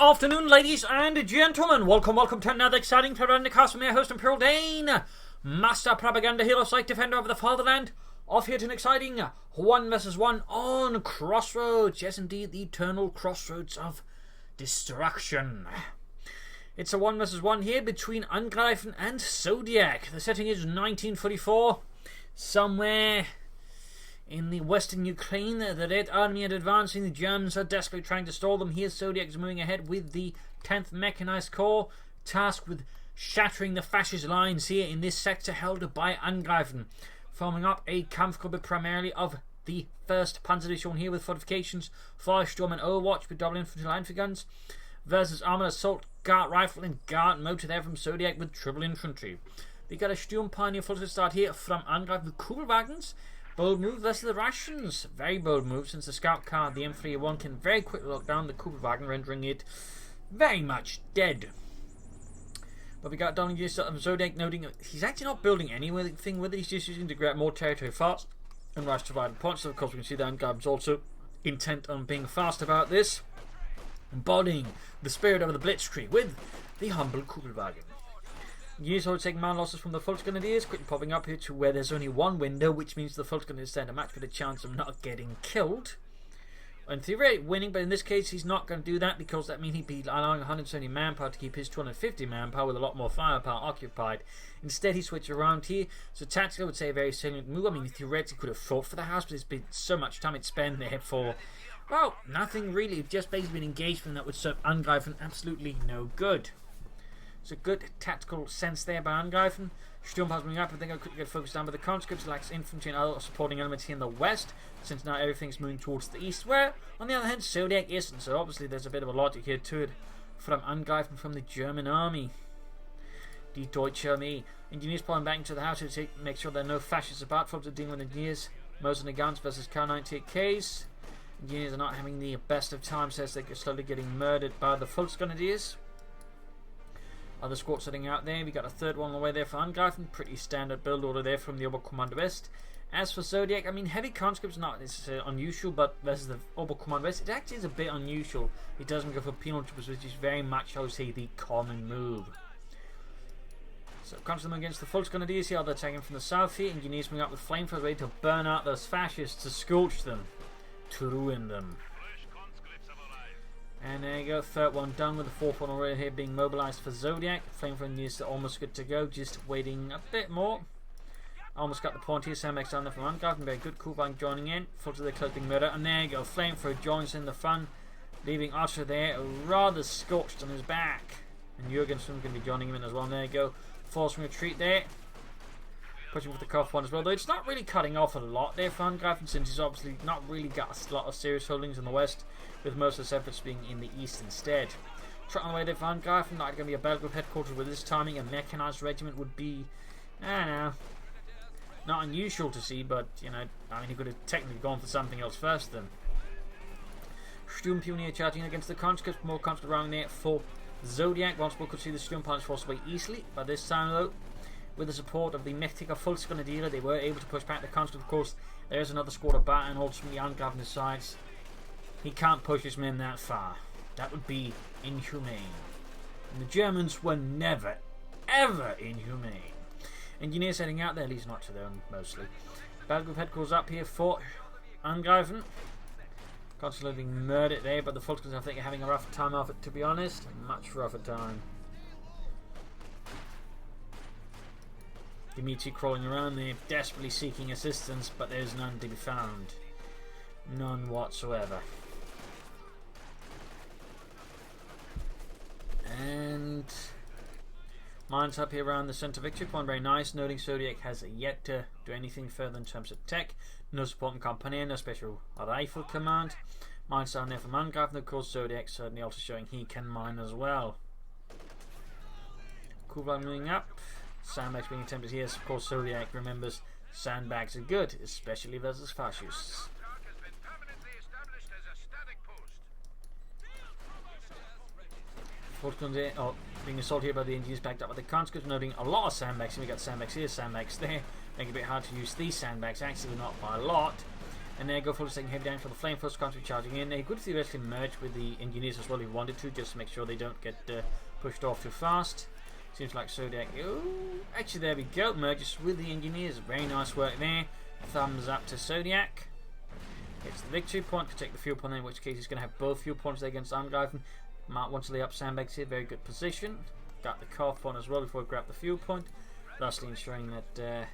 afternoon, ladies and gentlemen. Welcome to another exciting Propagandacast from your host, Imperial Dane, Master Propaganda Hero Site Defender of the Fatherland. Off here to an exciting 1 vs 1 on Crossroads. Yes, indeed, the eternal crossroads of destruction. It's a 1 vs 1 here between Angreifen and Zodiak. The setting is 1944. Somewhere in the western Ukraine, the Red Army are advancing. The Germans are desperately trying to stall them. Here, Zodiak is moving ahead with the 10th Mechanized Corps, tasked with shattering the fascist lines here in this sector held by Angreifen, forming up a Kampfgruppe primarily of the 1st Panzer Division here with Fortifications, Firestorm and Overwatch with double infantry line for guns, versus armored assault, Guard Rifle and Guard motor there from Zodiak with triple infantry. They got a Sturm Pioneer full to start here from Angreifen with Kugelwagens. Bold move versus the Russians. Very bold move, since the scout car, the M301, can very quickly lock down the Kugelwagen, rendering it very much dead. But we got Zodiak noting he's actually not building anything with it. He's just using to grab more territory fast and rush to vital points. So of course we can see that Angreifen's also intent on being fast about this, embodying the spirit of the Blitzkrieg with the humble Kugelwagen. Units already taking man losses from the Volksgrenadiers, quickly popping up here to where there's only one window, which means the Volksgrenadiers stand a match with a chance of not getting killed. In theory, winning, but in this case, he's not going to do that, because that means he'd be allowing 170 manpower to keep his 250 manpower with a lot more firepower occupied. Instead, he switched around here. So tactically, I would say a very salient move. I mean, he theoretically could have fought for the house, but there's been so much time it's spent there for, well, nothing really. Just basically been engaged in that would serve Angreifen absolutely no good. So good tactical sense there by Angreifen. Sturmpanzers moving up. I think I could get focused down by the conscripts, lacks infantry and other supporting elements here in the west, since now everything's moving towards the east, where on the other hand Zodiak isn't. So obviously there's a bit of a logic here to it from Angreifen, from the German army. Die Deutsche Armee. Engineers pulling back into the house to make sure there are no fascists about. Folks are dealing with engineers. Most of the guns versus K98Ks. Engineers are not having the best of times as they're slowly getting murdered by the Volksgrenadiers. Other squads sitting out there. We got a third one on the way there for Angreifen. Pretty standard build order there from the Oberkommando West. As for Zodiak, I mean, heavy conscripts not unusual, but versus the Oberkommando West, it actually is a bit unusual. It doesn't go for penal troopers, which is very much, I would say, the common move. So comes them against the Volksgrenadiers here. They're attacking from the south here. Engineers moving up with flamethrowers ready to burn out those fascists, to scorch them, to ruin them. And there you go, third one done, with the fourth one already here being mobilized for Zodiak. Flamethrower is almost good to go, just waiting a bit more. Almost got the point here. Samex down there from Angreifen, very good. Kugelwagen joining in, full to the cloaking murder. And there you go, Flamethrower joins in the fun, leaving Archer there rather scorched on his back. And Jurgensen going to be joining him in as well. And there you go, forcing retreat there. Pushing for the Kof one as well, though it's not really cutting off a lot there for Angreifen, since he's obviously not really got a lot of serious holdings in the west, with most of his efforts being in the east instead. Trot on the way there for Angreifen, not going to be a battle group headquarters with this timing. A mechanized regiment would be, I don't know, not unusual to see, but, you know, I mean, he could have technically gone for something else first then. Sturm Pioneer charging against the conscripts, more conscripts around there for Zodiak. Once more could see the Sturm Pioneers force away easily, but this time though, with the support of the Mächtiger Volksgrenadier, they were able to push back the conscripts. Of course, there's another squad of bat, and ultimately Angreifen decides he can't push his men that far. That would be inhumane. And the Germans were never, ever inhumane. Engineers heading out there, at least not to them, mostly. Battle group headquarters up here for Angreifen. Constantly being murdered there, but the Volksgrenadiers, I think, are having a rougher time of it, to be honest. Much rougher time. Dimitri crawling around there, desperately seeking assistance, but there's none to be found. None whatsoever. And mines up here around the centre victory point, very nice. Noting Zodiak has yet to do anything further in terms of tech. No support in company, no special rifle command. Mines down there from Angreifen. Of course, Zodiak certainly also showing he can mine as well. Kugelwagen moving up. Sandbags being attempted here. Of course, Zodiak remembers sandbags are good, especially versus fascists. Being assaulted here by the engineers, backed up by the conscripts, noting a lot of sandbags. And we got sandbags here, sandbags there. Making it a bit hard to use these sandbags, actually not by a lot. And there go full taking heavy damage for the flame first conscript charging in. They could theoretically merge with the engineers as well if you wanted to, just to make sure they don't get pushed off too fast. Seems like Zodiac. Ooh, actually, there we go. Merges with the engineers. Very nice work there. Thumbs up to Zodiac. It's the victory point. Could take the fuel point, in which case he's going to have both fuel points there against Angreifen. Mark wants to lay up sandbags here. Very good position. Got the carve point as well before he grabbed the fuel point. Thusly ensuring that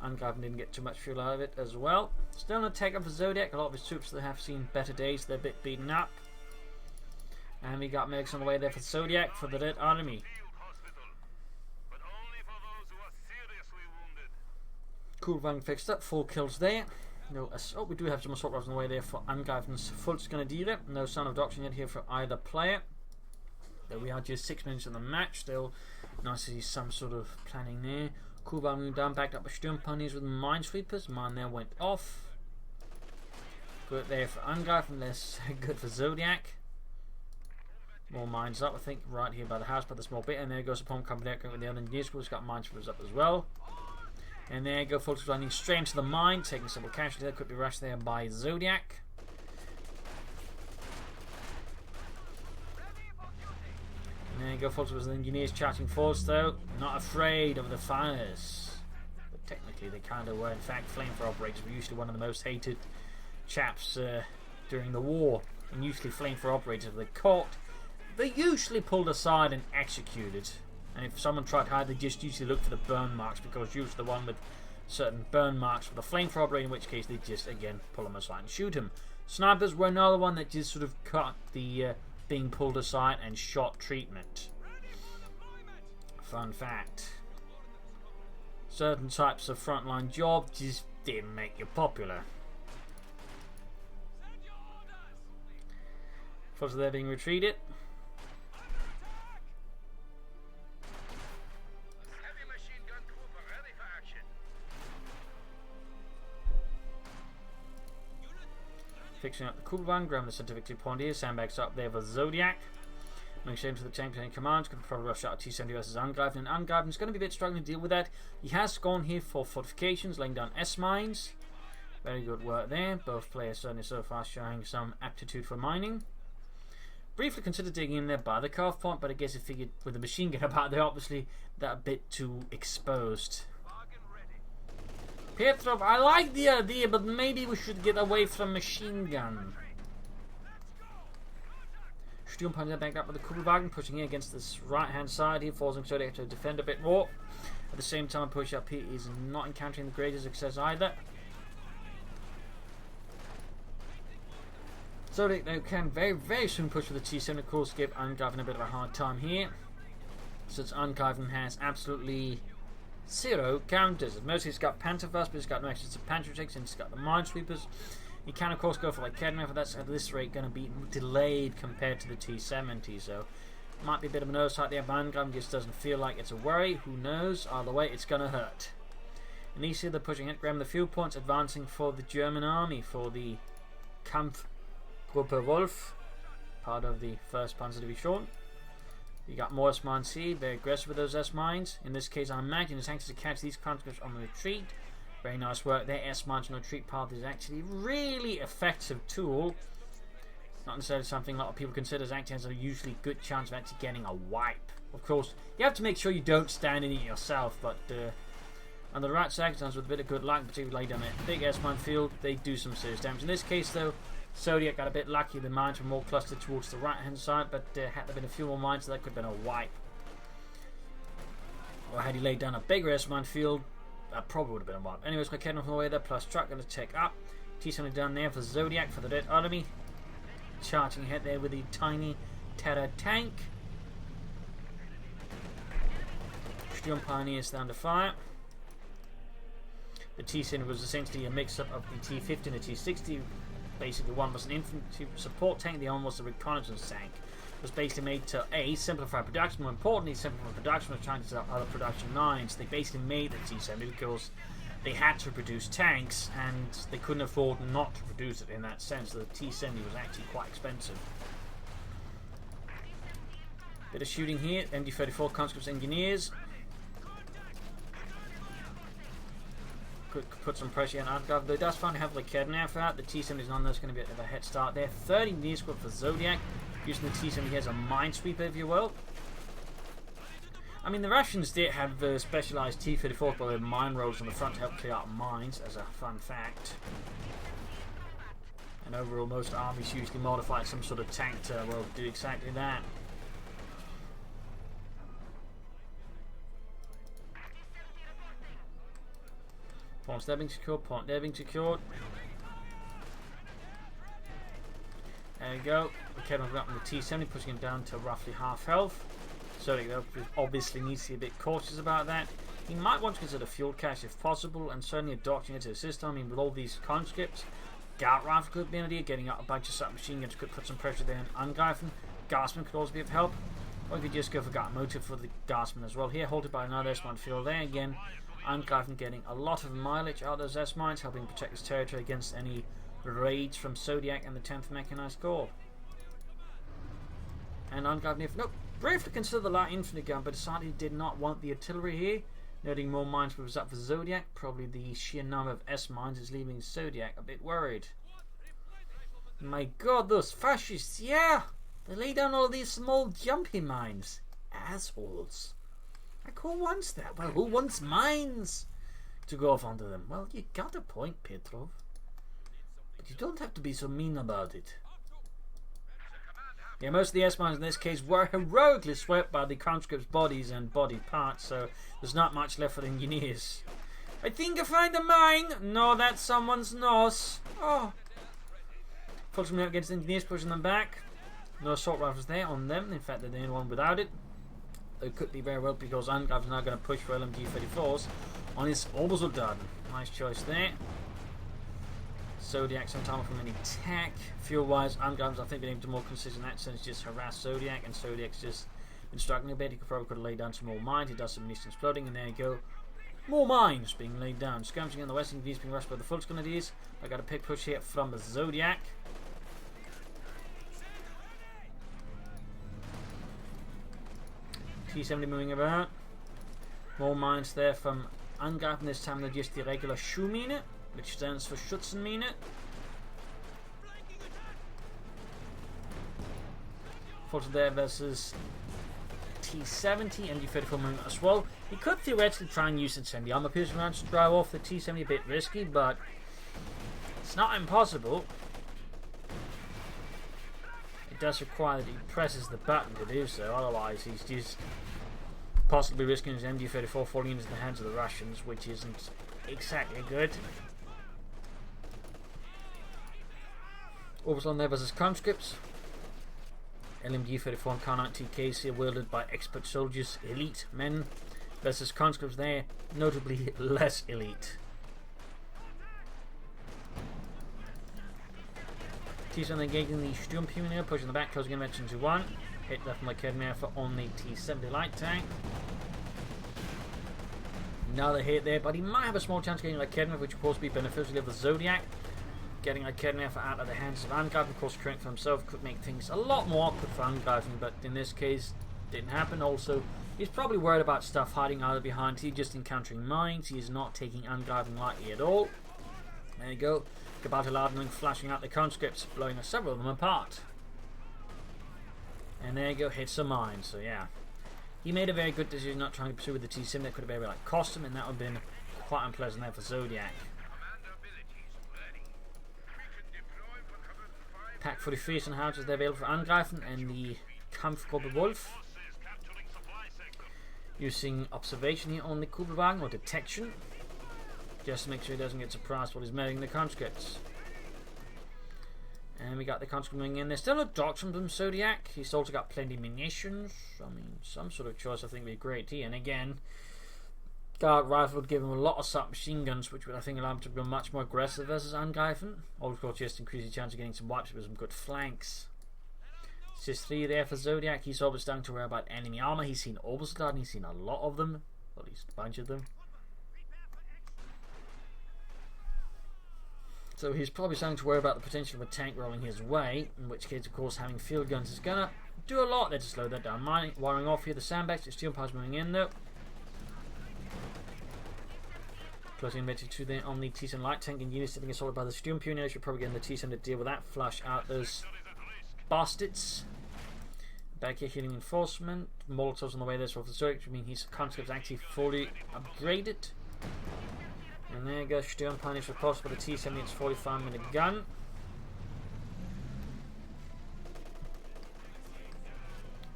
Angreifen didn't get too much fuel out of it as well. Still no take up for Zodiac. A lot of his troops that have seen better days. They're a bit beaten up. And we got medics on the way there for Zodiac for the Red Army. Cool van fixed up. 4 kills there. No, we do have some assault rifles on the way there for Angreifen's Fult's going to deal it. No sign of doctrine yet here for either player. Though we are just 6 minutes in the match. Still nice to see some sort of planning there. Cool van moved down, backed up with Sturmpaniers with minesweepers. Mine there went off. Good there for Angreifen. Less good for Zodiac. More mines up, I think, right here by the house, by the small bit. And there goes the bomb company out with the other engineers. It's got minesweepers up as well. And there go Fult's running straight into the mine, taking several casualties there. Could be rushed there by Zodiac. And there you go Fult's with the engineers charging forwards though. Not afraid of the fires. But technically they kind of were. In fact, flamethrower operators were usually one of the most hated chaps during the war. And usually flamethrower operators were caught. They usually pulled aside and executed. And if someone tried to hide, they just usually look for the burn marks, because usually the one with certain burn marks for the flamethrower operator, in which case they just again pull them aside and shoot him. Snipers were another one that just sort of cut the being pulled aside and shot treatment. Fun fact. Certain types of frontline jobs just didn't make you popular. First they're being retreated. Fixing up the cool van, grabbing the scientific point here. Sandbags up there for Zodiac. Making shame to the tank in command. Going to probably rush out a T-70 versus Angreifen. And Angreifen's going to be a bit struggling to deal with that. He has gone here for fortifications, laying down S-mines. Very good work there. Both players certainly so far showing some aptitude for mining. Briefly considered digging in there by the carve point, but I guess I figured with the machine gun about there, obviously that a bit too exposed. Petrov, I like the idea, but maybe we should get away from machine gun. Sturmpanier backed up with the Kugelwagen, pushing in against this right hand side here, forcing Zodiac to defend a bit more. At the same time, push up here is not encountering the greatest success either. Zodiac now can very soon push for the T7, of course, give Angreifen a bit of a hard time here, since Angreifen has absolutely 0 counters. Mostly he's got Panzerfaust, but he's got no extra to Panther Tanks, and he's got the Minesweepers. He can of course go for like Kedma, but that's at this rate going to be delayed compared to the T70, so might be a bit of an oversight there. Angreifen just doesn't feel like it's a worry. Who knows? Either way, it's going to hurt. And you see they're pushing it, grabbing the fuel points, advancing for the German army, for the Kampfgruppe Wolf, part of the 1st Panzer Division. You got more S-mines here, very aggressive with those S-mines. In this case, I imagine it's anxious to catch these conscripts on the retreat. Very nice work there. S-mines on the retreat path is actually a really effective tool. Not necessarily something a lot of people consider as acting as a usually good chance of actually getting a wipe. Of course, you have to make sure you don't stand in it yourself, but under the right circumstances, with a bit of good luck, particularly down a big S-mine field, they do some serious damage. In this case, though, Zodiac got a bit lucky. The mines were more clustered towards the right hand side, but had there been a few more mines, that could have been a wipe. Or had he laid down a bigger S-mine field, that probably would have been a wipe. Anyways, we're getting off the way there, plus truck going to take up. T-70 down there for Zodiac for the Red Army. Charging ahead there with the tiny Terror tank. Sturmpaniers down to fire. The T-70 was essentially a mix-up of the T-50 and the T-60. Basically, one was an infantry support tank, the other was a reconnaissance tank. It was basically made to simplify production. More importantly, simplify production was trying to set up other production lines. They basically made the T-70 because they had to produce tanks and they couldn't afford not to produce it in that sense. So the T-70 was actually quite expensive. Bit of shooting here. MD-34 conscripts engineers. could put some pressure on Angreifen. Though he does find heavily kidnapped for that. The T-70 is none of those going to be a bit of a head start there. 30 knee squad for Zodiac. Using the T-70 as a minesweeper, if you will. I mean, the Russians did have specialised T-34 by their mine rolls on the front to help clear out mines, as a fun fact. And overall, most armies usually modify some sort of tank to, well, do exactly that. Points there being secured, point there being secured. There you go. Okay, I've got the T-70, pushing him down to roughly half health. So he obviously needs to be a bit cautious about that. He might want to consider fuel cache if possible, and certainly adopting it to the system. I mean, with all these conscripts, Guard Rifle could be an idea. Getting out a bunch of submachine guns could put some pressure there on Angreifen. Guardsmen could also be of help. Or you could just go for Guard Motive for the Guardsmen as well. Here, halted by another S-mine field there again. Angreifen getting a lot of mileage out of those S-mines, helping protect his territory against any raids from Zodiac and the 10th Mechanized Corps. And Angreifen, nope, briefly considered the light infantry gun, but decided he did not want the artillery here. Noting more mines was up for Zodiac, probably the sheer number of S-mines is leaving Zodiac a bit worried. My god, those fascists, yeah! They lay down all these small jumpy mines. Assholes. Like, who wants that? Well, who wants mines to go off onto them? Well, you got a point, Petrov. But you don't have to be so mean about it. Yeah, most of the S-mines in this case were heroically swept by the conscripts' bodies and body parts, so there's not much left for the engineers. I think I find a mine! No, that's someone's nose. Oh. Pulls them out against the engineers, pushing them back. No assault rifles there on them. In fact, they're the only one without it. It could be very well because Angreifen's now going to push for LMG-34s on his Obersoldaten. Nice choice there. Zodiac sometime from any attack. Fuel-wise, Angreifen's, I think, been able to more consistent in that sense, just harass Zodiac, and Zodiac's just been struggling a bit. He probably could have laid down some more mines. He does some missing exploding, and there you go. More mines being laid down. Skirmishing in the western V's being rushed by the Fultz Grenadiers. I got a big push here from the Zodiac. T-70 moving about. More mines there from Angreifen. This time they're just the regular Schuhmine, which stands for Schützenmine. Fultz there versus T-70 and T-34 moving as well. He could theoretically try and use the armor piercing rounds to drive off the T-70, a bit risky, but it's not impossible. It does require that he presses the button to do so, otherwise he's just possibly risking his MG-34 falling into the hands of the Russians, which isn't exactly good. Obersoldaten there versus conscripts. LMG-34 and K9TKs here wielded by expert soldiers, elite men, versus conscripts there, notably less elite. T-70 engaging the Sturmpionier, pushing the back, closing in mention to 1. Hit left from Lekernmer for on the T-70 light tank. Another hit there, but he might have a small chance of getting Lekernmer, which of course would be beneficial of the Zodiac. Getting Lekernmer out of the hands of Angreifen, of course, current for himself could make things a lot more awkward for Angreifen, but in this case, didn't happen. Also, he's probably worried about stuff hiding either behind. He's just encountering mines. He is not taking Angreifen lightly at all. There you go. Gebalteladen flashing out the conscripts, blowing several of them apart. And there you go, hits a mine. So yeah, he made a very good decision not trying to pursue with the T-Sim. That could have very like cost him, and that would have been quite unpleasant there for Zodiac. Pack Fortifications and Guards Rifle available for Angreifen and the Kampfgruppe Wolf. Using observation here on the Kugelwagen, or detection, just to make sure he doesn't get surprised while he's measuring the conscripts. And we got the conscript moving in. There's still no doctrine from Zodiac. He's also got plenty of munitions. I mean, some sort of choice I think would be great here. And again, Guard Rifle would give him a lot of submachine guns, which would I think allow him to be much more aggressive versus Angreifen. Of course, just increase the chance of getting some wipes with some good flanks. It's just 3 there for Zodiac. He's always starting to worry about enemy armor. He's seen Obersoldaten. He's seen a lot of them. At least a bunch of them. So he's probably starting to worry about the potential of a tank rolling his way, in which case, of course, having field guns is going to do a lot there to slow that down. Wiring off here, the sandbags, the steel piles moving in though. closing measure to the Omni T-7 light tank and units sitting assaulted by the Sturmpioneers. You're probably getting the T-7 to deal with that. Flush out those bastards. Back here, healing enforcement. Molotovs on the way there for the Zodiak, which means his conscripts actually fully upgraded. And there you go, Sturmpioneers repulsed by the T-7, it's 45mm gun.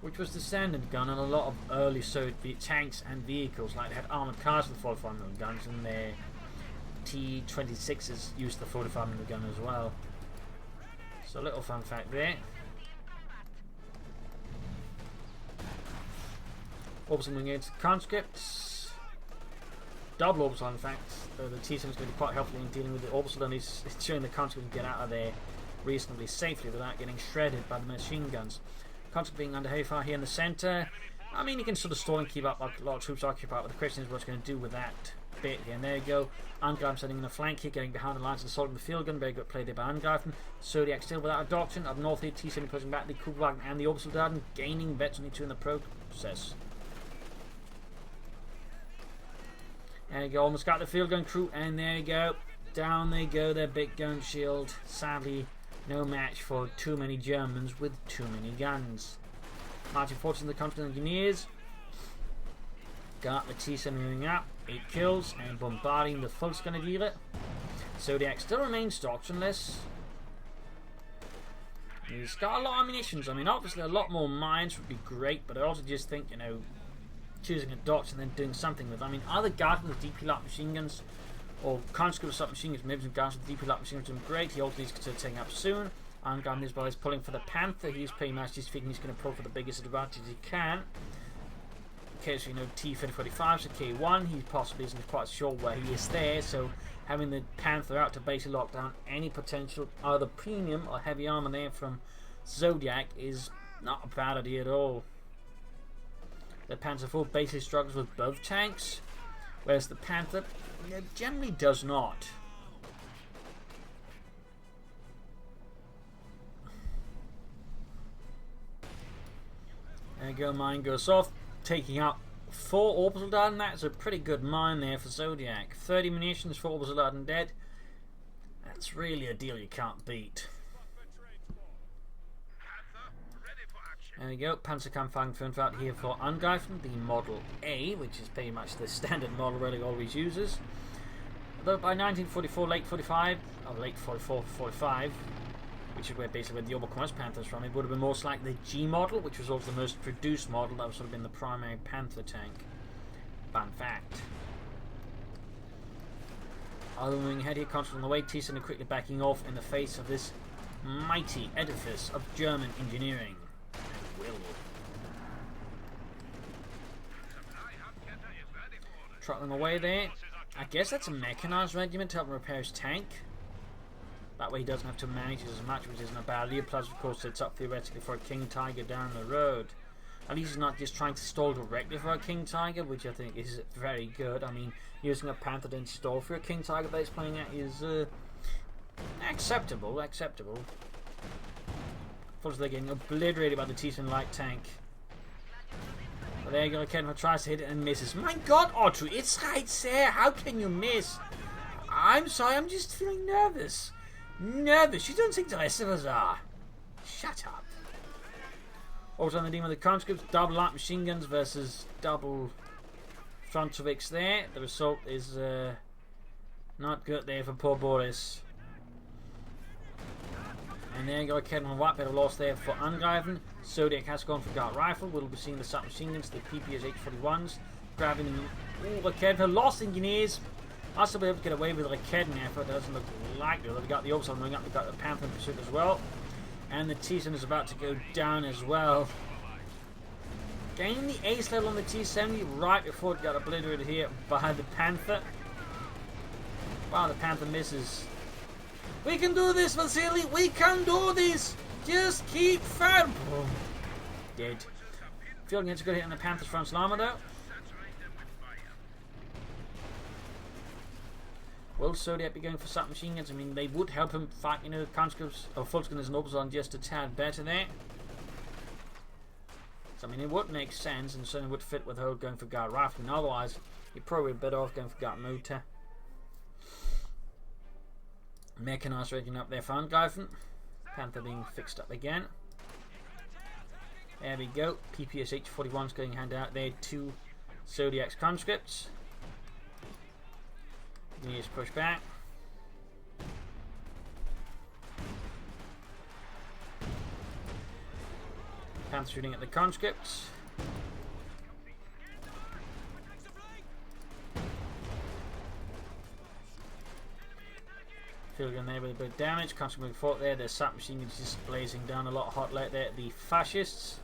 Which was the standard gun on a lot of early Soviet tanks and vehicles. Like they had armoured cars with 45mm guns, and their T-26s used the 45mm gun as well. So a little fun fact there. Orbital moving into conscripts. Double orbital, in fact. The T-7 is going to be quite helpful in dealing with the orbital, and it's ensuring the conscripts can get out of there reasonably safely without getting shredded by the machine guns. Conscript being under heavy fire here in the centre. I mean, you can sort of stall and keep up like a lot of troops occupy, but the question is what it's going to do with that bit here. And there you go. Angreifen setting in a flank here, getting behind the lines and assaulting the field gun. Very good play there by Angreifen. Zodiak still without a doctrine. Up north here, T-7 pushing back the Kubwagen and the orbital Darden, gaining vets only 2 in the process. There you go, almost got the field gun crew, and there you go. Down they go, their big gun shield. Sadly, no match for too many Germans with too many guns. Marching forces in the Continental Engineers. Got the T-7 moving up. 8 kills and bombarding the Volksgrenadiere. Zodiac still remains doctrineless. He's got a lot of ammunitions. I mean, obviously a lot more mines would be great, but I also just think, you know, choosing a doctrine and then doing something with it. I mean, other guards with DP light machine guns or conscript submachine guns, maybe some guys with DP light machine guns doing great. He also needs to take up soon. Angreifen as well is pulling for the Panther. He's pretty much just thinking he's going to pull for the biggest advantage he can. Okay, so you know T-45, so K1, he possibly isn't quite sure where he is there, so having the Panther out to basically lock down any potential either premium or heavy armor there from Zodiac is not a bad idea at all. The Panther IV basically struggles with both tanks, whereas the Panther generally does not. There you go, mine goes off, taking out 4 orbital Darden. That's a pretty good mine there for Zodiac. 30 munitions, 4 orbital Darden dead. That's really a deal you can't beat. There we go, Panzerkampfwagen 5 out here for Angreifen, the Model A, which is pretty much the standard model really always uses. Although by 1944, late 45, or late 44, 45, which is where basically the Oberkommers Panther is from, it would have been most like the G model, which was also the most produced model. That would sort of been the primary Panther tank. Fun fact. Other moving ahead here, constant on the way, T-7 quickly backing off in the face of this mighty edifice of German engineering. Trottling away there. I guess that's a mechanized regiment to help him repair his tank. That way he doesn't have to manage it as much, which isn't a bad idea. Plus, of course, it's up theoretically for a King Tiger down the road. At least he's not just trying to stall directly for a King Tiger, which I think is very good. I mean, using a Panther to stall for a King Tiger that he's playing at is acceptable. Unfortunately, they're getting obliterated by the T-7 light tank. But there you go, Kenva tries to hit it and misses. My god, Audrey, it's right there. How can you miss? I'm sorry, I'm just feeling nervous. You don't think the rest of us are? Shut up. Also on the team of the conscripts, double light machine guns versus double Frontovics there. The result is not good there for poor Boris. And there you go, Kevin White, bit of loss there for Angreifen. Zodiac has gone for Guard Rifle. We'll be seeing the submachine guns, the PPS H41s. Grabbing the Kevin, lost engineers. Also be able to get away with a Kedden effort. Doesn't look likely. They've got the Opsal moving up, they've got the Panther in pursuit as well. And the T-7 is about to go down as well. Gaining the ace level on the T-70 right before it got obliterated here by the Panther. Wow, the Panther misses. We can do this, Vasily! We can do this! Just keep firing! Boom. Dead. Feeling it's a good hit on the Panther's frontal armor though. Will Zodiac be going for submachine guns? I mean, they would help him fight, you know, conscripts or Volksgunners and Oberzon just a tad better there. So, I mean, it would make sense and certainly would fit with her going for Guard Rifle. And otherwise, you're probably better off going for Guard Motor. Mechanized rigging up there for Angreifen. Panther being fixed up again. There we go. PPSH-41's going hand out there. 2 Zodiac's conscripts. You just push back. Panther shooting at the conscripts. Field gun there with a bit of damage. Conscript moving forward there. Their sap machine is just blazing down a lot of hot light there at the fascists.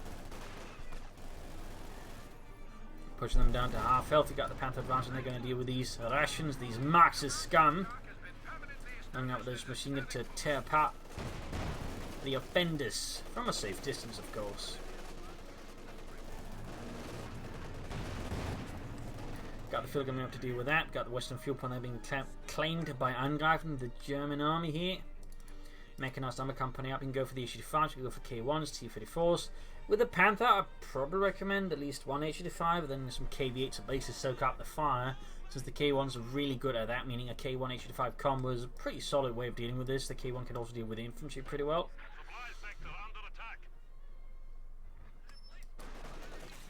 Pushing them down to half health. You got the Panther advancing. They're going to deal with these rations, these Marxist scum. Hanging out with those machine gun to tear apart the offenders from a safe distance, of course. Got the field gun up to deal with that. Got the Western fuel point there being claimed by Angreifen, the German army here. Mechanized armor company up and go for the H-85s. We go for K1s, T-34s. With the Panther, I'd probably recommend at least one H-85, then some KV-8s at least to soak up the fire, since the K1s are really good at that, meaning a K1 H-85 combo is a pretty solid way of dealing with this. The K1 can also deal with infantry pretty well.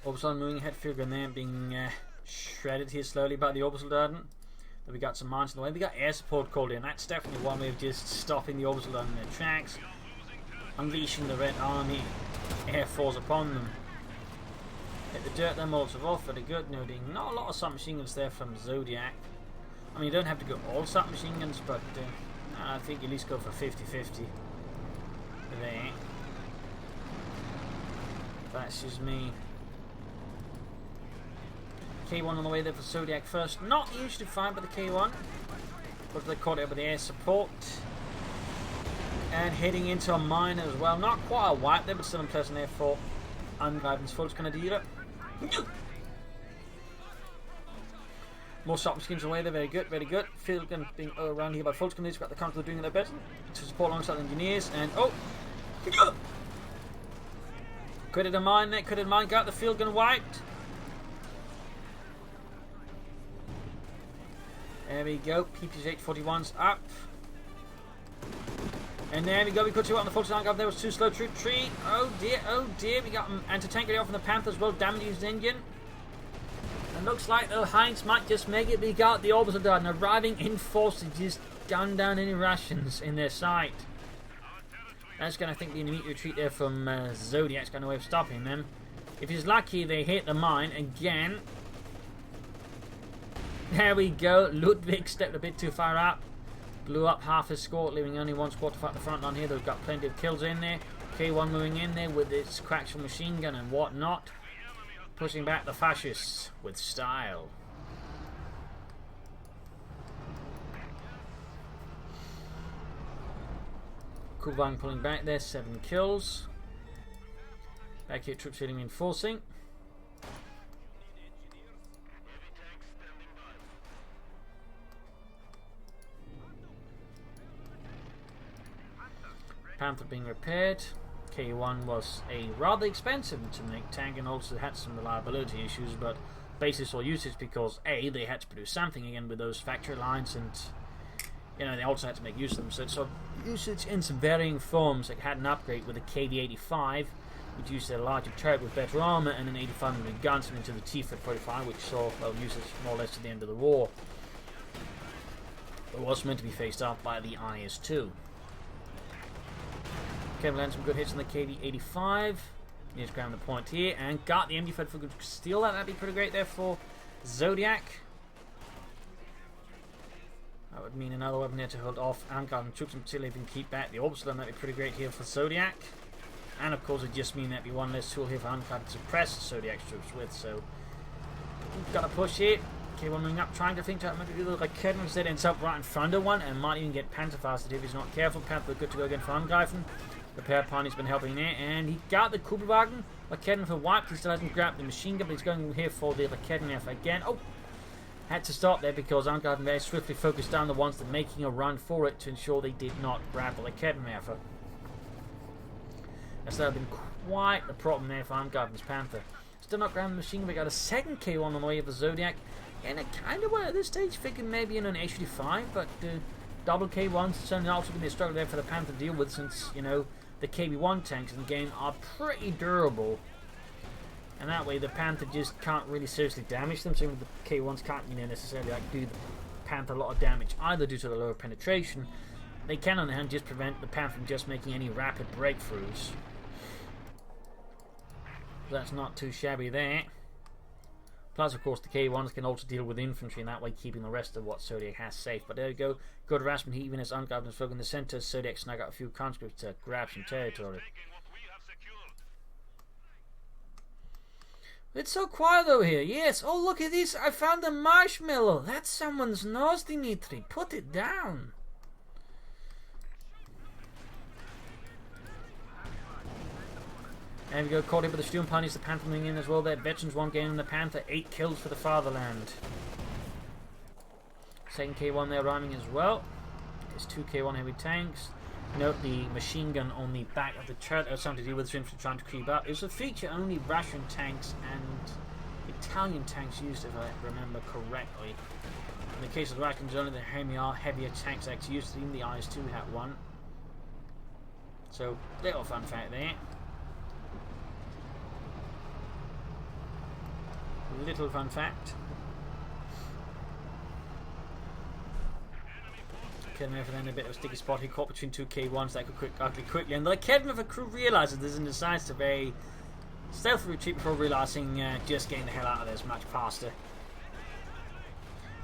Orbital moving ahead, field gun there being shredded here slowly by the Orbital Darden. Then we got some mines in the way. We got air support called in. That's definitely one way of just stopping the Orbital Darden in their tracks. Unleashing the Red Army air force upon them. Hit the dirt there, Molotov off, very good, noting not a lot of submachine guns there from Zodiac. I mean, you don't have to go all submachine guns, but I think at least go for 50-50 there. That's just me. K1 on the way there for Zodiac first. Not usually fine by the K1, but they caught it up with the air support. And heading into a mine as well. Not quite a wipe there, but still unpleasant there for Angreifen's full. Just going to deal it. More submachines away there, very good, very good. Field gun being around here by Fultz. We've got the counter doing their best to support alongside the engineers. And oh! Critted a mine there, critted a mine, got the field gun wiped. There we go, PPSH-41's up. And there we go, we put 2 out on the Fultz Angreifen. There was 2 slow troop tree. Oh dear, we got anti-tank off on the Panther as well, damaging his engine. And looks like the Heinz might just make it. We got the Orbital Darden arriving in force to just gun down any rations in their sight. That's going to, I think, be an immediate retreat there from Zodiac's got no way of stopping them. If he's lucky, they hit the mine again. There we go, Ludwig stepped a bit too far up. Blew up half his squad, leaving only 1 squad to fight the front line here. They've got plenty of kills in there. K1 moving in there with its coaxial machine gun and whatnot. Pushing back the fascists with style. Kubang pulling back there, 7 kills. Back here, troops hitting reinforcing. Panther being repaired. K1 was a rather expensive to make tank and also had some reliability issues, but basically saw usage because A, they had to produce something again with those factory lines, and you know, they also had to make use of them. So it saw usage in some varying forms. It had an upgrade with a KV-85, which used a larger turret with better armor, and an 85mm guns into the T-45, which saw usage more or less to the end of the war. It was meant to be faced off by the IS-2. Kevin landed some good hits on the KV-85. He's grabbing the point here and got the MD-5 for good steal that. That'd be pretty great there for Zodiac. That would mean another weapon here to hold off Angreifen troops until they can keep back the Orbital. That'd be pretty great here for Zodiac. And of course, it just mean that'd be one less tool here for Angreifen to suppress Zodiac's troops with. So we've got a push here. K1 moving up, trying to think to make it look like Kedman instead ends up right in front of one and might even get Panther fasted if he's not careful. Panther good to go again for Angreifen. The pair pony's been helping there, and he got the Kubelwagen. Kedman for wiped. He still hasn't grabbed the machine gun, but he's going here for the Kedman again. Oh! Had to stop there because Angreifen very swiftly focused down the ones that making a run for it to ensure they did not grab the Kedman. That's that have been quite the problem there for Angreifen's Panther. Still not grabbing the machine gun. We got a second K1 on the way of the Zodiac. And I kind of were at this stage thinking maybe in an H-85, but double K1s. It's certainly also going to be a struggle there for the Panther to deal with, since, you know, the KV1 tanks in the game are pretty durable. And that way the Panther just can't really seriously damage them. So the K1s can't, you know, necessarily like do the Panther a lot of damage either due to the lower penetration. They can, on the hand, just prevent the Panther from just making any rapid breakthroughs. That's not too shabby there. Plus, of course, the K1s can also deal with infantry, and that way keeping the rest of what Zodiac has safe. But there you go. Good harassment. He even has Angreifen is in the center. Zodiac snag out a few conscripts to grab some territory. It's so quiet over here. Yes. Oh, look at this. I found a marshmallow. That's someone's nose, Dimitri. Put it down. There we go, caught up with the Student Pioneers, the Panther moving in as well there. Veterans 1 gain on the Panther, 8 kills for the fatherland. Second K1 there rhyming as well. There's 2 K1 heavy tanks. Note the machine gun on the back of the turret has something to do with the infantry trying to creep up. It was a feature only Russian tanks and Italian tanks used, if I remember correctly. In the case of the Russians, only the heavier tanks actually used. Even the IS-2 had one. So, little fun fact there. Little fun fact. Kedmir then a bit of a sticky spot. He caught between 2 K1s that could quickly. And the Kedmir crew realizes this and decides to very stealthy retreat before realizing just getting the hell out of there is much faster.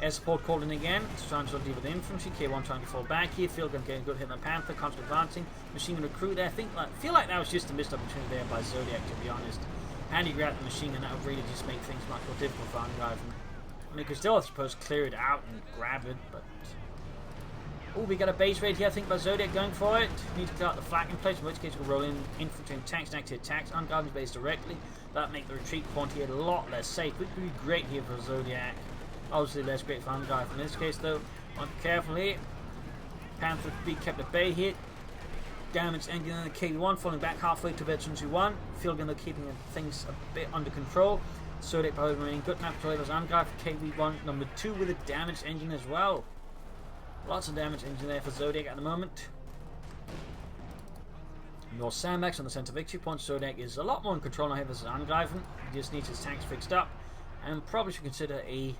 Air support called in again. It's trying to deal with the infantry. K1 trying to fall back here. Field gun getting a good hit on the Panther. Constant advancing. Machine gun recruit there. Feel like that was just a missed opportunity there by Zodiac, to be honest. And he grabbed the machine gun, that would really just make things much more difficult for Angreifen. I mean, you could still, I suppose, clear it out and grab it, but... Oh, we got a base raid here, I think, by Zodiac going for it. Need to clear out the flak in place, in which case we'll roll in infantry and tanks next to attacks. Angreifen's base directly. That'll make the retreat point here a lot less safe, which would be great here for Zodiac. Obviously less great for Angreifen. In this case, though, want to be careful here. Panther to be kept at bay here. Damaged engine in the K1 falling back halfway to Veterans 1. Field gun though keeping things a bit under control. Zodiac probably remaining good enough to as Angreifen KV1 number 2 with a damaged engine as well. Lots of damaged engine there for Zodiac at the moment. Your sandbags on the centre victory point. Zodiac is a lot more in control now here versus Angreifen. He just needs his tanks fixed up, and probably should consider a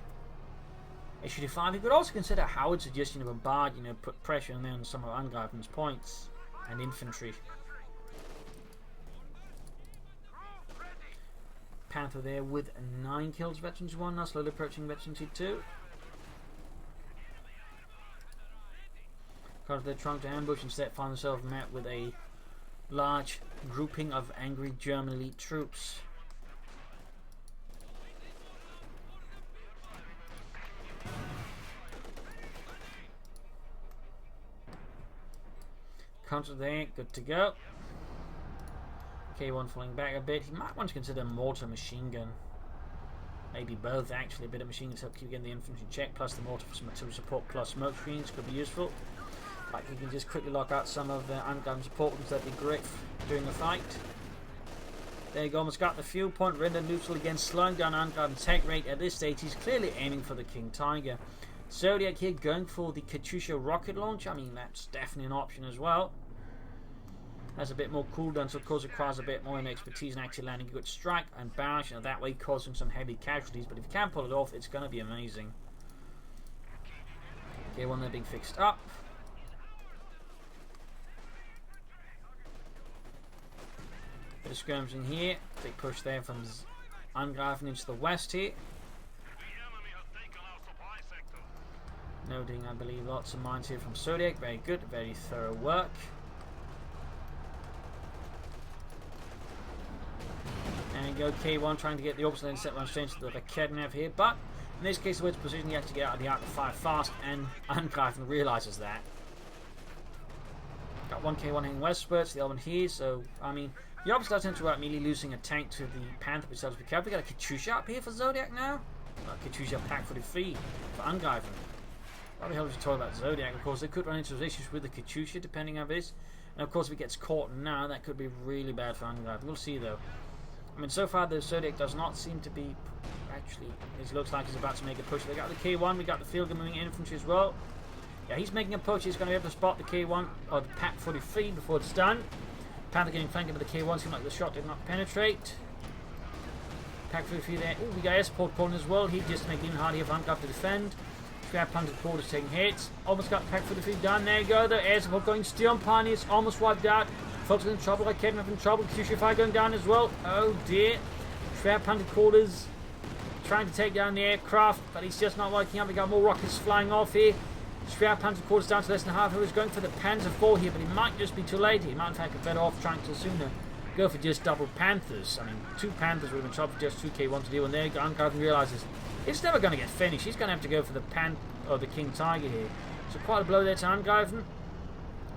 HU-5. He could also consider Howard's suggestion of a bombard, you know, put pressure on some of Angreifen's points. And infantry. Panther there with 9 kills, Veterans 1, now slowly approaching Veterans 2. Because they're trying to ambush, instead find themselves met with a large grouping of angry German elite troops. Counter there, good to go. K1 falling back a bit. He might want to consider mortar machine gun. Maybe both, actually. A bit of machine gun to help keep getting the infantry check, plus the mortar for some artillery support, plus smoke screens could be useful. Like he can just quickly lock out some of the Angreifen support, because that'd be great during the fight. There you go, almost got the fuel point rendered neutral again, slowing down Angreifen's tech rate. At this stage, he's clearly aiming for the King Tiger. Zodiac here going for the Katyusha rocket launch. I mean, that's definitely an option as well. Has a bit more cooldown, so of course it requires a bit more in expertise and actually landing a good strike and barrage, and that way causing some heavy casualties. But if you can pull it off, it's going to be amazing. Okay, one there being fixed up. Bit of skirmishing here. Big push there from Angreifen into the west here. Noting, I believe, lots of mines here from Zodiac. Very good, very thorough work. And go K1 trying to get the opposite end set run straight into the Kednev here, but in this case, the way it's positioned, you have to get out of the arc of fire fast, and Angreifen realizes that. Got one K1 heading westwards, the other one here, so I mean, the opposite does interrupt immediately losing a tank to the Panther, which does be careful. We got a Katyusha up here for Zodiac now. Katyusha packed for defeat for Angreifen. What the hell was you talking about Zodiac? Of course, they could run into issues with the Katyusha, depending on this. And of course, if it gets caught now, that could be really bad for Angreifen. We'll see though. I mean, so far the Zodiac does not seem to be actually. It looks like he's about to make a push. We got the K1, we got the field gun moving infantry as well. Yeah, he's making a push. He's going to be able to spot the K1 or the Pack 43 before it's done. Panther getting flanked by the K1. Seems like the shot did not penetrate. Pack 43 there. Oh, we got air support calling as well. He just making it hard here for Angreifen to defend. Scrap Panther quarters taking hits. Almost got Pack 43 done. There you go. The air support going still on Pioneers. Almost wiped out. Folks in trouble. Like Kedman in trouble. QC5 going down as well. Oh dear. Scrap Panther quarters trying to take down the aircraft, but he's just not working out. We got more rockets flying off here. Strap Panther quarters down to less than half. He was going for the Panzer 4 here, but he might just be too late. He might in fact be better off trying to sooner go for just double Panthers. I mean, 2 Panthers would have been trouble for just 2 K1 to deal. And there Angreifen realizes it's never going to get finished. He's going to have to go for the King Tiger here. So quite a blow there to Angreifen.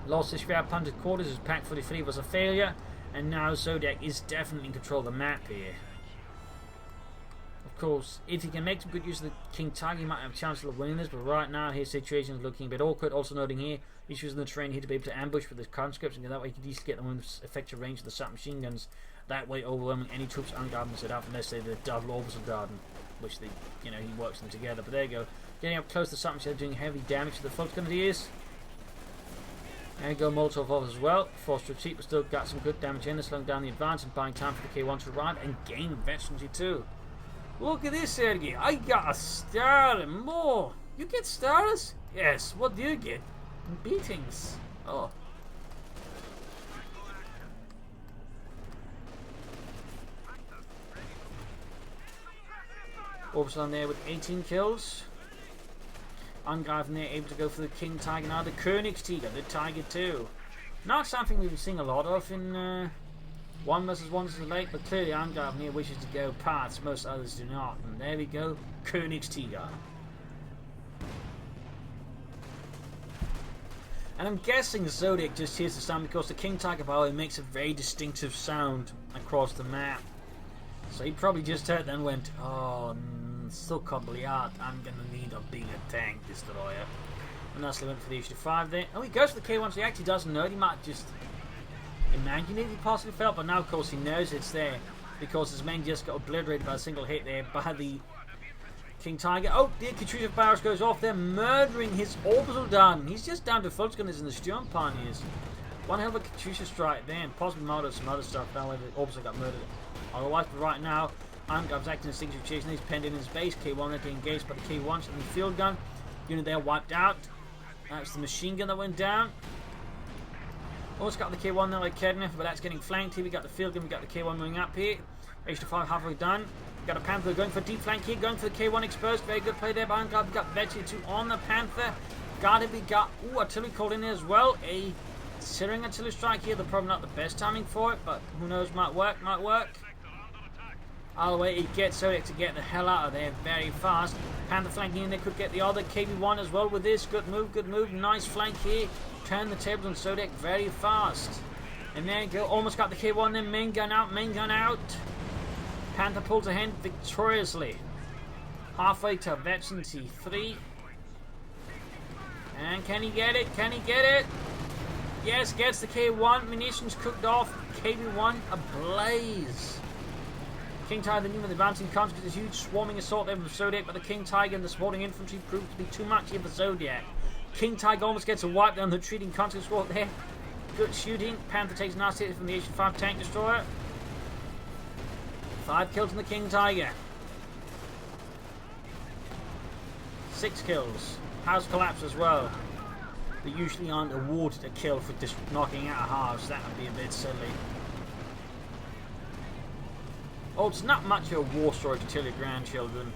Lost his Strap Panther quarters. His Pack 43 was a failure, and now Zodiak is definitely in control of the map here. Of course, if he can make some good use of the King Tiger, he might have a chance of winning this, but right now his situation is looking a bit awkward. Also noting here, issues in the terrain here to be able to ambush with his conscripts, and that way he can easily get them in effective range of the submachine guns, that way overwhelming any troops Angreifen set up, unless they're the double orbital garden, which they, he works them together. But there you go, getting up close to the submachine, doing heavy damage to the Fulton Grenadiers. There you go, Molotov off as well. Forced retreat, but still got some good damage in, slowing down the advance and buying time for the K1 to arrive and gain veterancy too. Look at this, Sergey. I got a star and more. You get stars? Yes. What do you get? Beatings. Oh. Orbison there with 18 kills. Angreifen there able to go for the King Tiger now. The Königstiger, the Tiger 2. Not something we've been seeing a lot of in 1 versus 1 is late, but clearly Angreifen here wishes to go past, most others do not. And there we go, Königstiger. And I'm guessing Zodiac just hears the sound because the King Tiger power makes a very distinctive sound across the map. So he probably just heard that and went, oh, so out, I'm gonna need a bigger tank destroyer. And that's went for the HT5 there. Oh, he goes for the K1, so he actually doesn't know it. He might just imagine it, he possibly felt, but now of course he knows it's there because his men just got obliterated by a single hit there by the King Tiger. Oh dear, Katyusha barrage goes off there, murdering his orbital down. He's just down to Fultgunners in the Sturm Pioneers. One hell of a Katyusha strike there, and possibly murdered some other stuff. That way the orbital got murdered. Otherwise, but right now, Angreifen's acting as instinctive chasing. He's penned in his base. K1 had to engage by the K1 and the field gun. Unit there wiped out. That's the machine gun that went down. Almost got the K1 there like Kedman, but that's getting flanked here. We got the field gun, we got the K1 moving up here. H5 halfway done. We got a Panther going for a deep flank here, going for the K1 exposed. Very good play there by Angreifen. We got Vetchi 2 on the Panther. Got it, we got artillery called in there as well. A searing artillery strike here. They're probably not the best timing for it, but who knows, might work, might work. Either way, it gets Zodiac to get the hell out of there very fast. Panther flanking in there, could get the other KB1 as well with this. Good move, nice flank here. Turn the tables on Zodiac very fast. And there you go, almost got the K1 then, main gun out. Panther pulls ahead victoriously. Halfway to veterancy 3. And can he get it? Yes, gets the K1, munitions cooked off, KB1 ablaze. King Tiger, the new with advancing conscripts, is huge swarming assault there with Zodiac, but the King Tiger and the supporting infantry proved to be too much here for Zodiac. King Tiger almost gets a wipe down the retreating conscript squad there. Good shooting. Panther takes nasty hit from the HT5 tank destroyer. 5 kills from the King Tiger. 6 kills. House collapse as well. They usually aren't awarded a kill for just knocking out a house. That would be a bit silly. Oh, it's not much of a war story to tell your grandchildren.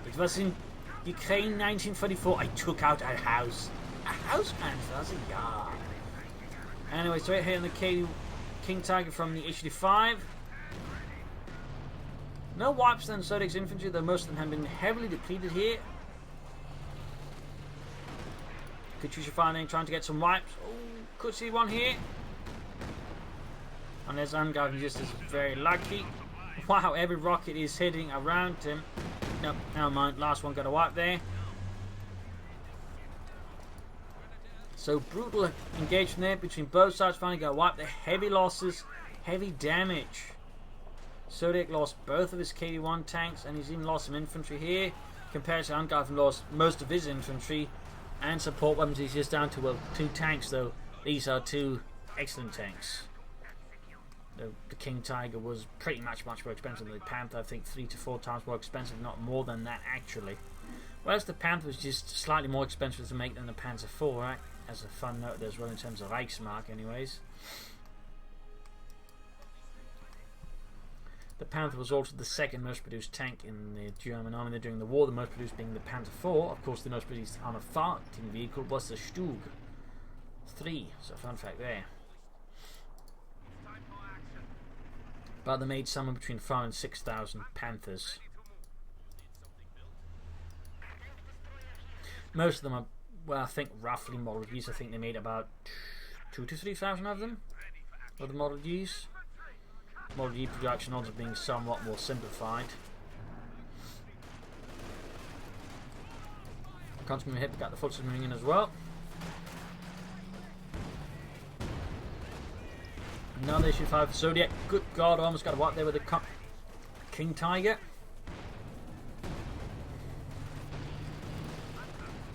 It was in Ukraine 1944. I took out a house. A house, man? That's a yard. Anyway, so right here on the King Tiger from the HD5. No wipes then Zodiac's infantry, though most of them have been heavily depleted here. Katyusha firing, trying to get some wipes. Oh, could see one here. And there's Angreifen just is very lucky. Wow, every rocket is hitting around him. Nope, never mind. Last one got a wipe there. So brutal engagement there between both sides. Finally got a wipe there. Heavy losses, heavy damage. Zodiac lost both of his KD1 tanks, and he's even lost some infantry here. Compared to Angreifen lost most of his infantry. And support weapons, he's just down to, well, 2 tanks though. These are 2 excellent tanks. The King Tiger was pretty much more expensive than the Panther. I think 3 to 4 times more expensive, not more than that actually. Whereas the Panther was just slightly more expensive to make than the Panzer IV, right? As a fun note as well in terms of Reichsmark anyways. The Panther was also the second most produced tank in the German army during the war, the most produced being the Panzer IV. Of course, the most produced armored fighting vehicle was the Stug 3, so fun fact there. But they made somewhere between 5,000 and 6,000 Panthers. Most of them are, well, I think roughly Model Gs. I think they made about 2,000 to 3,000 of them, of the Model Gs. Model G production odds being somewhat more simplified. Constantly hit, got the foot moving in as well. Another issue 5 Zodiac. Good God, almost got a wipe there with the King Tiger.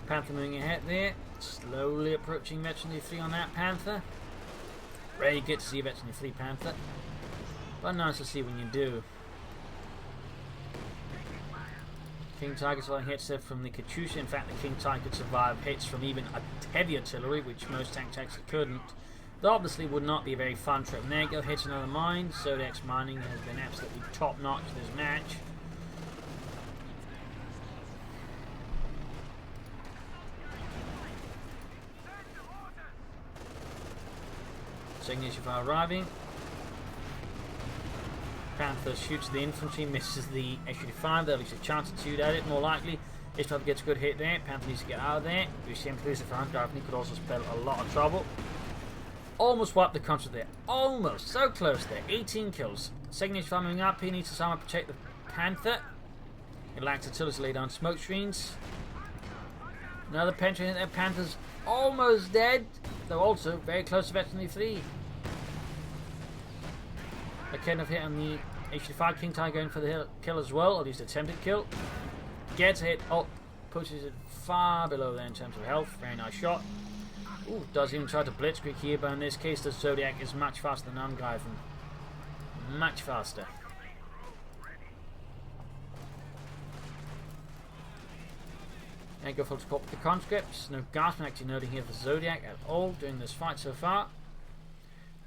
Panther moving ahead there. Slowly approaching Veterinary 3 on that Panther. Rarely get to see a Veterinary 3 Panther, but nice to see when you do. King Tiger surviving hits there from the Katyusha. In fact, the King Tiger could survive hits from even a heavy artillery, which most tanks actually couldn't. That obviously would not be a very fun trip. And there you go, hits another mine. Zodiac's mining has been absolutely top notch this match. Second issue fire arriving. Panther shoots the infantry, misses the SU-5. There'll be a chance to shoot at it, more likely. If Panther gets a good hit there, Panther needs to get out of there. We see him lose the front guard, and he could also spell a lot of trouble. Almost wiped the country there. Almost. So close there. 18 kills. Second issue fire moving up. He needs to somehow protect the Panther. He lacks artillery to lay down smoke screens. Another penetrating there. Panther's almost dead, though also very close to Veterinary 3. A kind of hit on the HD5. King Tiger going for the kill as well, at least attempted kill. Gets a hit, pushes it far below there in terms of health. Very nice shot. Ooh, does even try to blitzkrieg here, but in this case the Zodiac is much faster than Angreifen. Much faster. There you go, folks. Pop the conscripts. No Guardsmen actually noting here for Zodiac at all during this fight so far.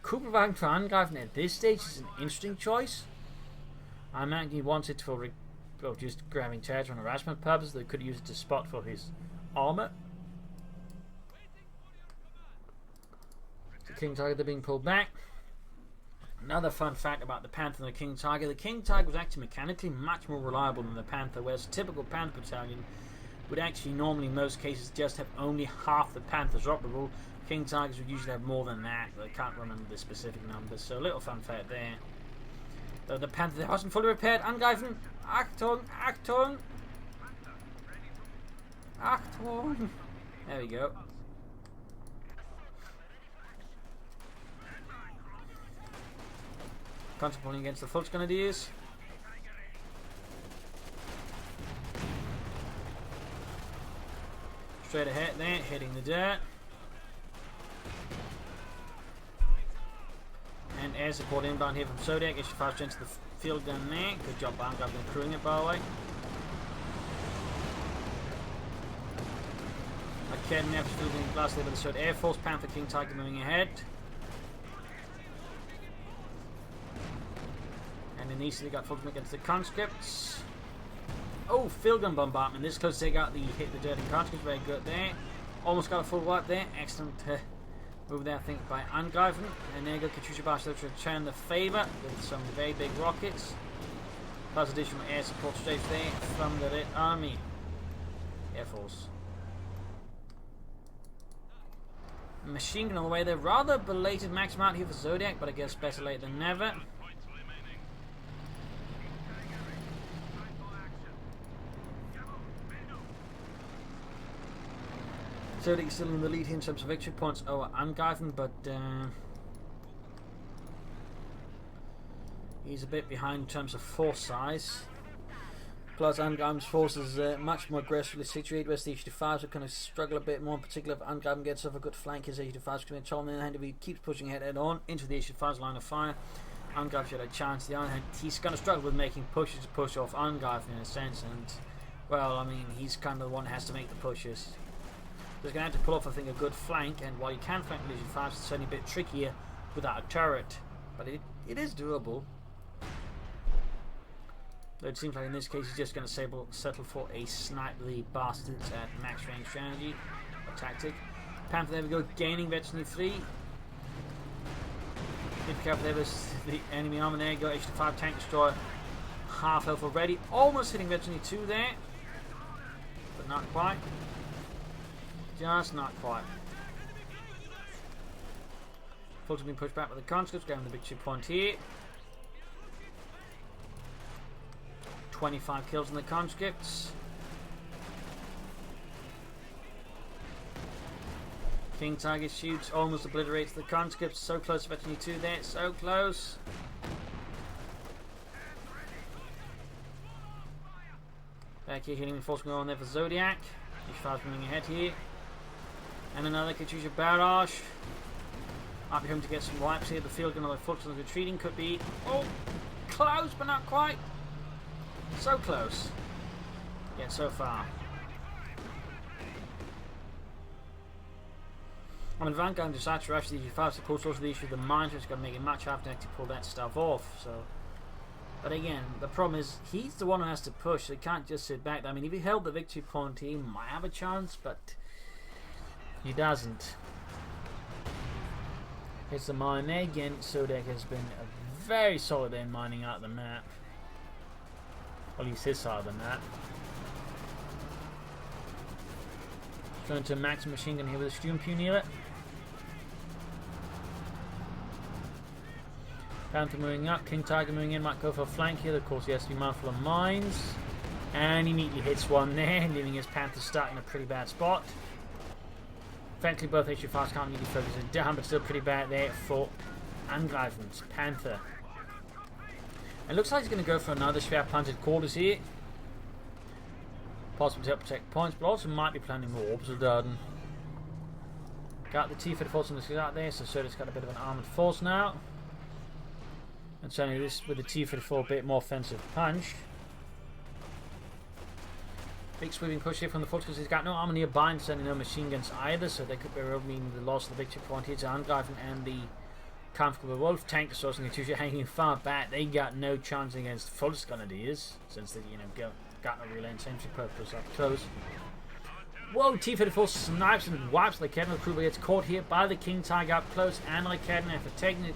Could provide for Angreifen at this stage is an interesting choice. I imagine he wants it for just grabbing territory on harassment purposes. They could use it to spot for his armour. The King Tiger, they're being pulled back. Another fun fact about the Panther and the King Tiger. The King Tiger was actually mechanically much more reliable than the Panther, whereas a typical Panther battalion would actually normally in most cases just have only half the Panthers operable. King Tigers would usually have more than that, but I can't remember the specific numbers, so a little fun fact there. Though the Panther wasn't fully repaired. Angreifen, Achtung, Achtung, Achtung. There we go. Contemplating against the Volksgrenadiers. Straight ahead there, hitting the dirt. And air support inbound here from Zodiac. Issue 5 into the field gun there. Good job, Angreifen crewing it, by the way. Academy after fielding glass there with the Zodiac Air Force. Panther King Tiger moving ahead. And then easily got Fulton against the conscripts. Oh, field gun bombardment. This close to take out the hit the dirty conscripts. Very good there. Almost got a full wipe there. Excellent move there, I think, by Angreifen. And there you go, Katyusha Bash to return the favour with some very big rockets. Plus additional air support straight there from the Red Army. Air Force. Machine gun on the way there. Rather belated max amount here for Zodiac, but I guess better late than never. Zodiac still in the lead here in terms of victory points over Angreifen, but he's a bit behind in terms of force size. Plus, Angreifen's forces much more aggressively situated, whereas the H25s are going to struggle a bit more. In particular, if Angreifen gets off a good flank, his H25s are going to tell him in the hand if he keeps pushing head on into the H25's line of fire. Angreifen should have a chance. The other hand, he's going to struggle with making pushes to push off Angreifen in a sense, and well, I mean, he's kind of the one that has to make the pushes. So he's going to have to pull off, I think, a good flank, and while he can flank with H25s, it's certainly a bit trickier without a turret, but it is doable. Though it seems like in this case he's just going to settle for a snipe the bastards at max range strategy or tactic. Panther, there we go, gaining veteran 3. Be careful, there was the enemy armor there. Go H5 tank destroyer, half health already, almost hitting veteran 2 there, but not quite. Just not quite. Fulton's been pushed back with the conscripts, going the victory point here. 25 kills in the conscripts. King Tiger shoots, almost obliterates the conscripts. So close to veteran 2 there, so close. Back here, hitting reinforcement on there for Zodiac. H5's moving ahead here. And another Katyusha barrage. Might be home to get some wipes here. The field gun, although Fulton's retreating, could be close, but not quite. So close. Yet so far. I mean, Vanguard and Decisive are actually the H5 supports also the issue of the mines, which is going to make it much harder to actually pull that stuff off. So, but again, the problem is he's the one who has to push. So he can't just sit back. I mean, if he held the victory point, he might have a chance, but he doesn't. Here's the mine there again. Zodiac has been very solid in mining out the map. At least his side of the map. Going to max machine gun here with a Student Punila. Panther moving up, King Tiger moving in, might go for a flank here. Of course, he has to be mindful of mines. And he neatly hits one there, leaving his Panther stuck in a pretty bad spot. Thankfully, both H5s can't really focus it down, but still pretty bad there for Angreifen's Panther. It looks like he's going to go for another Schwer Planted Quarters here. Possible to help protect points, but also might be planning more Orbsoldaten. Got the T-34 on the out there, so Zodiac's got a bit of an armoured force now. And certainly this with the T-34 a bit more offensive punch. Big sweeping push here from the Fortifications. He's got no armour nearby and certainly no machine guns either, so they could be meaning the loss of the victory point here to Angreifen and the Comfortable Wolf. Tank destroyers and Katyusha hanging far back. They got no chance against Fulton's Grenadiers, since they, got no real infantry purpose up close. Whoa, T-34 snipes and wipes Lycadna. The crew gets caught here by the King Tiger up close, and Lycadna, after taking it,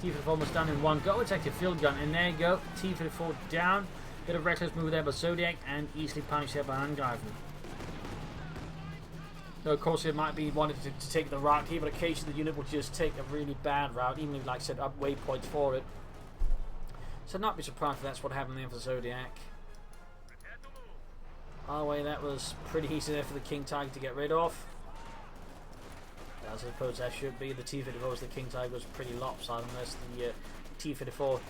T-34 almost done in one go. It's actually a field gun, and there you go. T-34 down. Bit of reckless move there by Zodiac, and easily punished there by Angreifen. Though of course it might be wanted to take the route here, but occasionally the unit will just take a really bad route, even if, like I said, up waypoints for it. So not be surprised if that's what happened there for Zodiac. By the way, that was pretty easy there for the King Tiger to get rid of. As I suppose that should be. The T-34 was the King Tiger was pretty lopsided, unless the T-34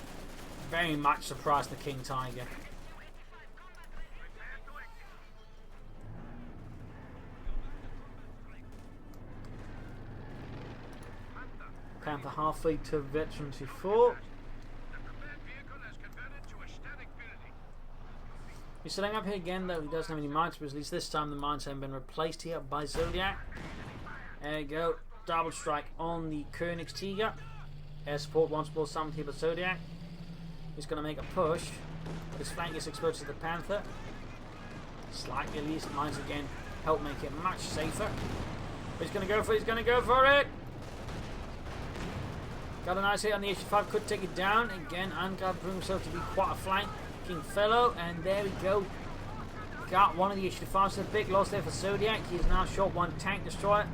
very much surprised the King Tiger. Panther halfway to Veteran 4. He's setting up here again, though he doesn't have any mines, but at least this time the mines haven't been replaced here by Zodiac. There you go, double strike on the Königstiger. Air support once more summoned here by Zodiac. He's going to make a push, but his flank is exposed to the Panther. Slightly at least, mines again help make it much safer. But he's going to go for it, he's going to go for it! Got a nice hit on the H5, could take it down. Again, Angreifen proving himself to be quite a flank. Fellow, and there we go. Got one of the H5s. So a big loss there for Zodiac. He's now shot one tank destroyer.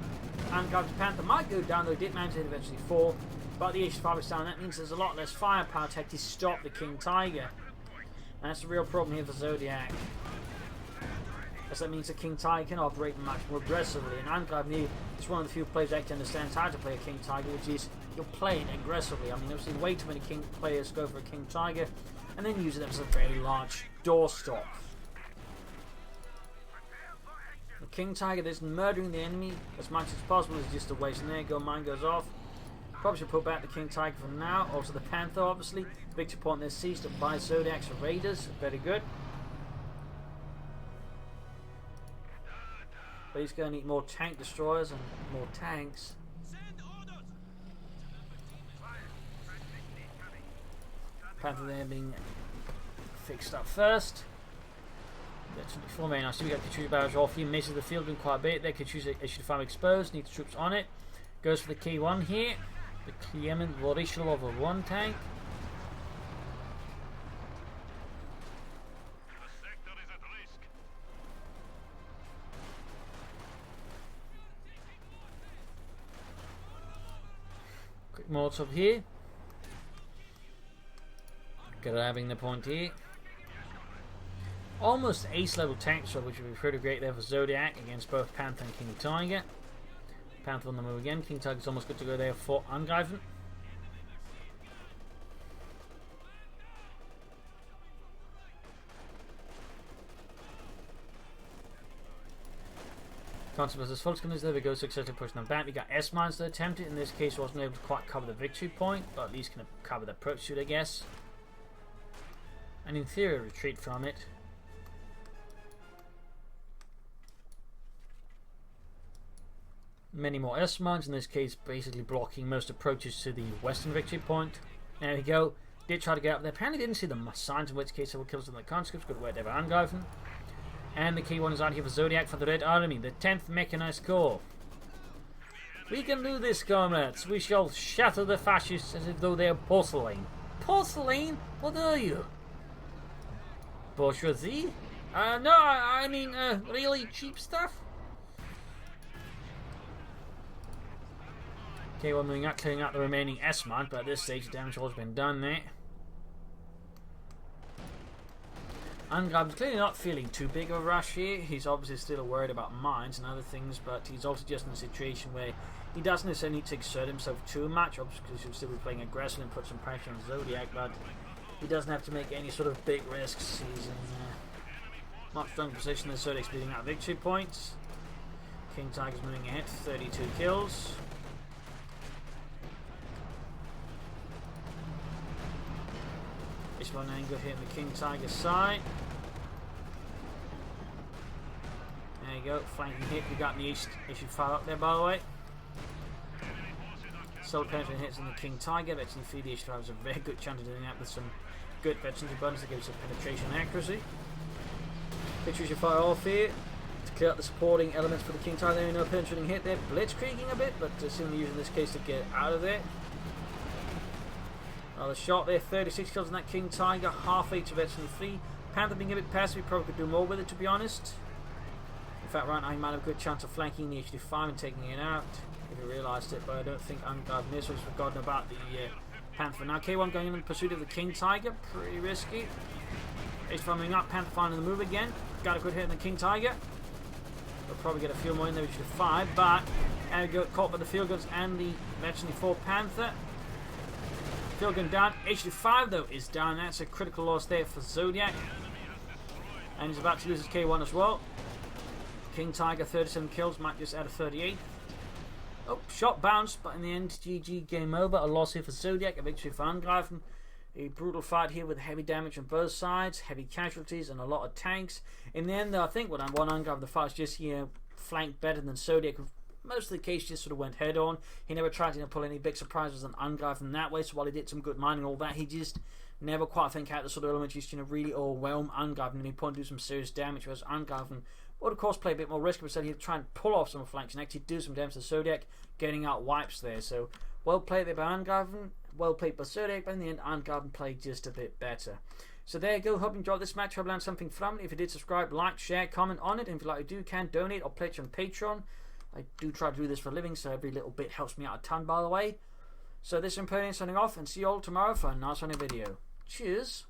Angreifen's Panther might go down, though. Did manage to eventually fall, but the H5 is down. That means there's a lot less firepower to actually stop the King Tiger, and that's a real problem here for Zodiac. Because that means the King Tiger can operate much more aggressively, and Angreifen is one of the few players that actually understands how to play a King Tiger, which is you're playing aggressively. I mean, I've seen way too many King players go for a King Tiger and then use it as a very large doorstop. The King Tiger is murdering the enemy as much as possible. Is just a waste. And there you go, mine goes off. Probably should put back the King Tiger for now. Also the Panther, obviously. Victory point there seized up by Zodiacs and Raiders. Very good. But he's going to need more tank destroyers and more tanks. Panther there being fixed up first. That's before me. I see we got Kachusa barrage off. He misses the field gun quite a bit. There, Kachusa issued 5 exposed. Needs troops on it. Goes for the key one here. The Clement Vorishal over 1 tank. Quick Molotov here. Grabbing the point here. Almost ace level tank shot, which would be pretty great there for Zodiac against both Panther and King Tiger. Panther on the move again. King Tiger's almost good to go there for Angreifen. Concept versus Volksgunners, there we go, successfully pushing them back. We got S-mines to attempt it. In this case, wasn't able to quite cover the victory point, but at least can cover the approach shoot, I guess. And in theory, retreat from it. Many more S-mines, in this case basically blocking most approaches to the western victory point. There we go. Did try to get up there. Apparently didn't see the signs, in which case I will kill some of the conscripts. Good work there by Angreifen. And the key one is out here for Zodiac for the Red Army, the 10th Mechanized Corps. We can do this, comrades. We shall shatter the fascists as if though they are porcelain. Porcelain? What are you? Bourgeoisie? No, I mean, really cheap stuff? Okay, well, moving out, clearing out the remaining S-mine, but at this stage, the damage has been done there. Angreifen's clearly not feeling too big of a rush here. He's obviously still worried about mines and other things, but he's also just in a situation where he doesn't necessarily need to exert himself too much, obviously because he'll still be playing aggressive and put some pressure on Zodiac, but he doesn't have to make any sort of big risks. He's in a much stronger position than Zodiac's beating out victory points. King Tiger's moving ahead, 32 kills. This one angle hitting the King Tiger side. There you go, flanking hit. We got the east issue far up there, by the way. Solar penetrating hits on the King Tiger. Veteran feed the issue has a very good chance of doing that with some good veteran bonus that gives us penetration and accuracy. Pictures your fire off here to clear out the supporting elements for the King Tiger. There no penetrating hit there. Blitzkrieging a bit, but simply using this case to get out of there. Another shot there, 36 kills on that King Tiger, half H of veteran free. Panther being a bit passive, we probably could do more with it, to be honest. In fact, right now he might have a good chance of flanking the HD5 and taking it out, if he realised it, but I don't think I've necessarily forgotten about the Panther. Now K1 going in pursuit of the King Tiger, pretty risky. HD5 moving up, Panther finding the move again. Got a good hit on the King Tiger. We'll probably get a few more in there, which is 5, but there we go, caught by the field guns and the veteran 4 Panther. Field gun down. HD5 though is down. That's a critical loss there for Zodiac. And he's about to lose his K1 as well. King Tiger 37 kills, might just add a 38. Oh, shot bounced, but in the end, GG, game over. A loss here for Zodiac, a victory for Angreifen. A brutal fight here with heavy damage on both sides, heavy casualties, and a lot of tanks. In the end, though, I think what I won Angreifen, the fight was just, flanked better than Zodiac. Most of the case just sort of went head on. He never tried to pull any big surprises on Angreifen that way. So while he did some good mining and all that, he just never quite think out the sort of element just really overwhelm Angreifen and he point to do some serious damage. Whereas Angreifen would of course play a bit more risky, but instead he'd try and pull off some flanks and actually do some damage to Zodiac, getting out wipes there. So well played there by Angreifen, well played by Zodiac, but in the end Angreifen played just a bit better. So there you go, hope you enjoyed this match, hope you learned something from it. If you did, subscribe, like, share, comment on it, and if you like to do, can donate or pledge on Patreon. I do try to do this for a living, so every little bit helps me out a ton, by the way. So this is Imperial signing off, and see you all tomorrow for a nice running video. Cheers!